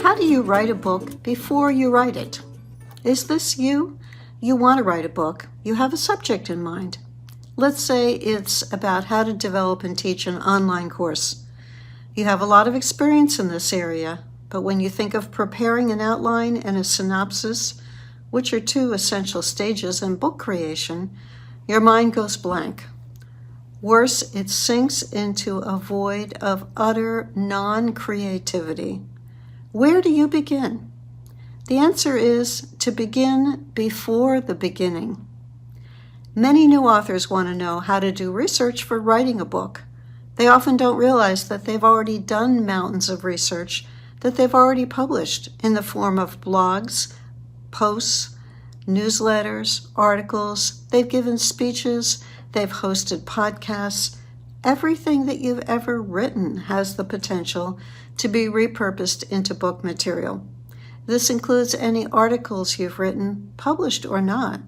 How do you write a book before you write it? Is this you? You want to write a book. You have a subject in mind. Let's say it's about how to develop and teach an online course. You have a lot of experience in this area, but when you think of preparing an outline and a synopsis, which are two essential stages in book creation, your mind goes blank. Worse, it sinks into a void of utter non-creativity. Where do you begin? The answer is to begin before the beginning. Many new authors want to know how to do research for writing a book. They often don't realize that they've already done mountains of research that they've already published in the form of blogs, posts, newsletters, articles. They've given speeches, they've hosted podcasts. Everything that you've ever written has the potential to be repurposed into book material. This includes any articles you've written, published or not,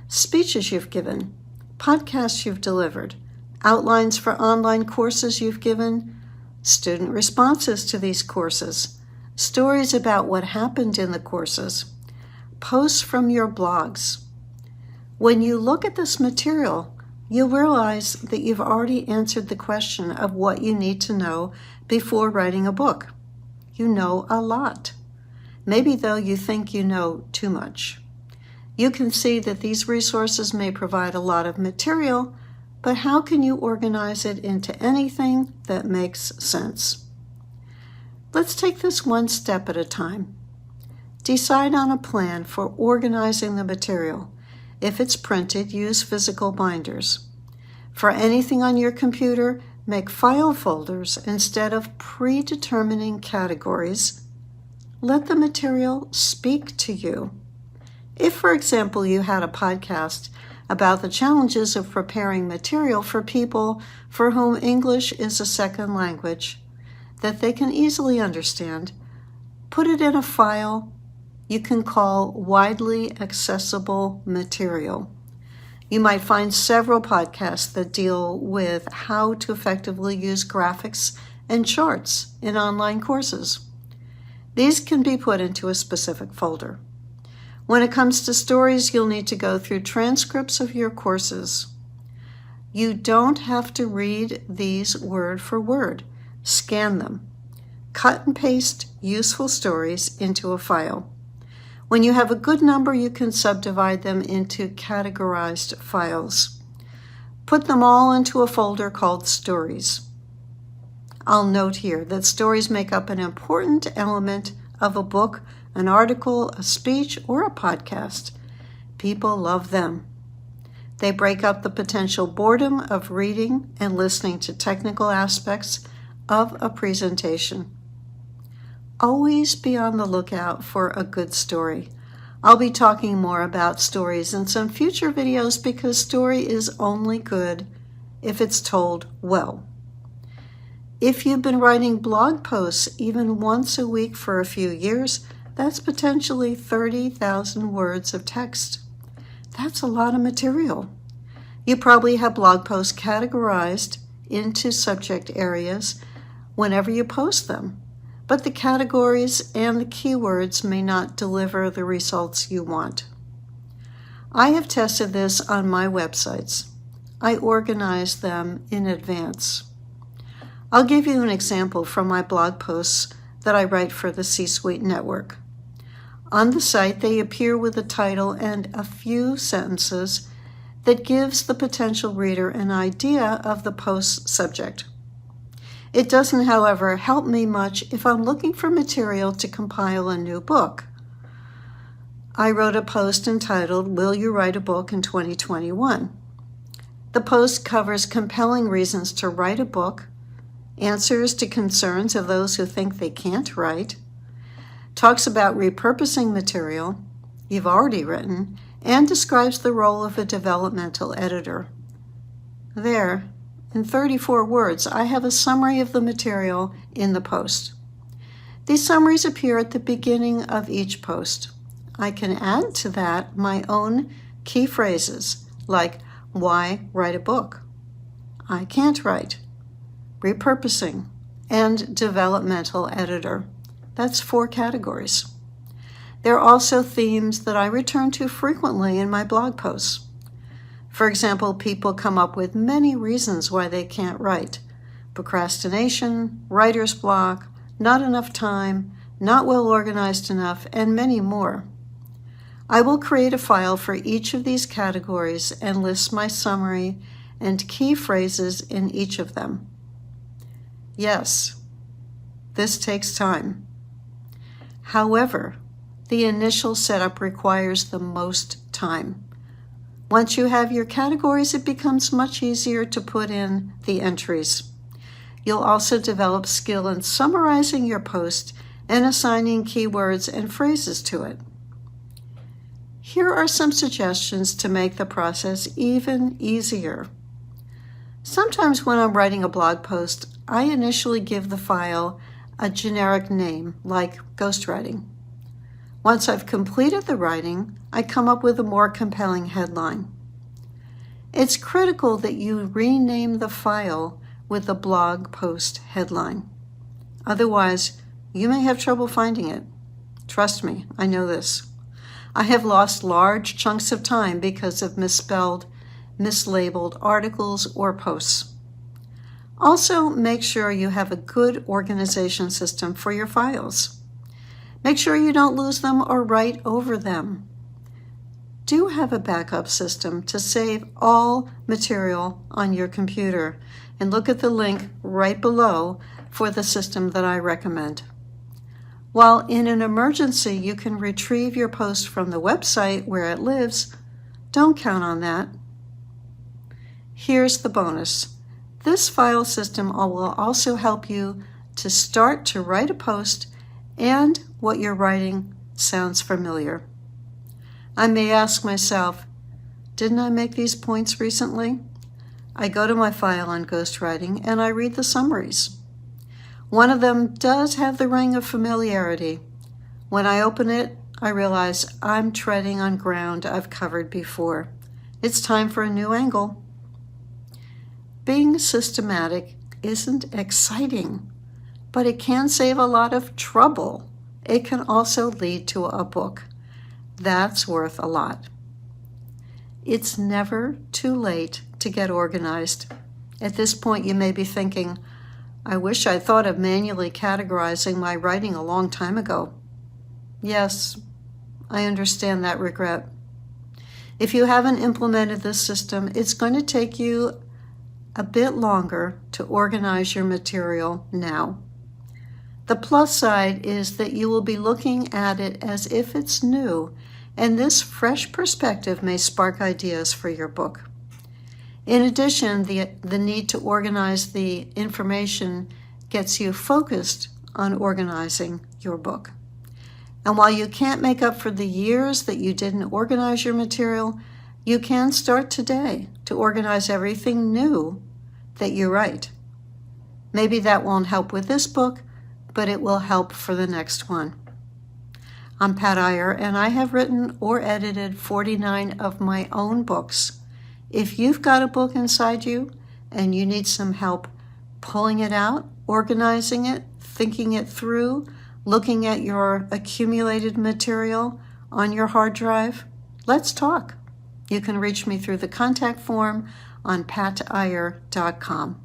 speeches you've given, podcasts you've delivered, outlines for online courses you've given, student responses to these courses, stories about what happened in the courses, posts from your blogs. When you look at this material, you'll realize that you've already answered the question of what you need to know before writing a book. You know a lot. Maybe, though, you think you know too much. You can see that these resources may provide a lot of material, but how can you organize it into anything that makes sense? Let's take this one step at a time. Decide on a plan for organizing the material. If it's printed, use physical binders. For anything on your computer, make file folders instead of predetermining categories. Let the material speak to you. If, for example, you had a podcast about the challenges of preparing material for people for whom English is a second language that they can easily understand, put it in a file you can call widely accessible material. You might find several podcasts that deal with how to effectively use graphics and charts in online courses. These can be put into a specific folder. When it comes to stories, you'll need to go through transcripts of your courses. You don't have to read these word for word. Scan them. Cut and paste useful stories into a file. When you have a good number, you can subdivide them into categorized files. Put them all into a folder called Stories. I'll note here that stories make up an important element of a book, an article, a speech, or a podcast. People love them. They break up the potential boredom of reading and listening to technical aspects of a presentation. Always be on the lookout for a good story. I'll be talking more about stories in some future videos because story is only good if it's told well. If you've been writing blog posts even once a week for a few years, that's potentially 30,000 words of text. That's a lot of material. You probably have blog posts categorized into subject areas whenever you post them, but the categories and the keywords may not deliver the results you want. I have tested this on my websites. I organize them in advance. I'll give you an example from my blog posts that I write for the C-Suite Network. On the site, they appear with a title and a few sentences that gives the potential reader an idea of the post's subject. It doesn't, however, help me much if I'm looking for material to compile a new book. I wrote a post entitled, "Will You Write a Book in 2021?" The post covers compelling reasons to write a book, answers to concerns of those who think they can't write, talks about repurposing material you've already written, and describes the role of a developmental editor. There, in 34 words, I have a summary of the material in the post. These summaries appear at the beginning of each post. I can add to that my own key phrases like, why write a book? I can't write. Repurposing, and developmental editor. That's 4 categories. There are also themes that I return to frequently in my blog posts. For example, people come up with many reasons why they can't write. Procrastination, writer's block, not enough time, not well organized enough, and many more. I will create a file for each of these categories and list my summary and key phrases in each of them. Yes, this takes time. However, the initial setup requires the most time. Once you have your categories, it becomes much easier to put in the entries. You'll also develop skill in summarizing your post and assigning keywords and phrases to it. Here are some suggestions to make the process even easier. Sometimes when I'm writing a blog post, I initially give the file a generic name, like ghostwriting. Once I've completed the writing, I come up with a more compelling headline. It's critical that you rename the file with the blog post headline. Otherwise, you may have trouble finding it. Trust me, I know this. I have lost large chunks of time because of misspelled, mislabeled articles or posts. Also, make sure you have a good organization system for your files. Make sure you don't lose them or write over them. Do have a backup system to save all material on your computer, and look at the link right below for the system that I recommend. While in an emergency you can retrieve your post from the website where it lives, don't count on that. Here's the bonus. This file system will also help you to start to write a post and what you're writing sounds familiar. I may ask myself, didn't I make these points recently? I go to my file on ghostwriting and I read the summaries. One of them does have the ring of familiarity. When I open it, I realize I'm treading on ground I've covered before. It's time for a new angle. Being systematic isn't exciting, but it can save a lot of trouble. It can also lead to a book. That's worth a lot. It's never too late to get organized. At this point, you may be thinking, I wish I thought of manually categorizing my writing a long time ago. Yes, I understand that regret. If you haven't implemented this system, it's going to take you a bit longer to organize your material now. The plus side is that you will be looking at it as if it's new, and this fresh perspective may spark ideas for your book. In addition, the need to organize the information gets you focused on organizing your book. And while you can't make up for the years that you didn't organize your material, you can start today to organize everything new that you write. Maybe that won't help with this book, but it will help for the next one. I'm Pat Iyer, and I have written or edited 49 of my own books. If you've got a book inside you and you need some help pulling it out, organizing it, thinking it through, looking at your accumulated material on your hard drive, let's talk. You can reach me through the contact form on patiyer.com.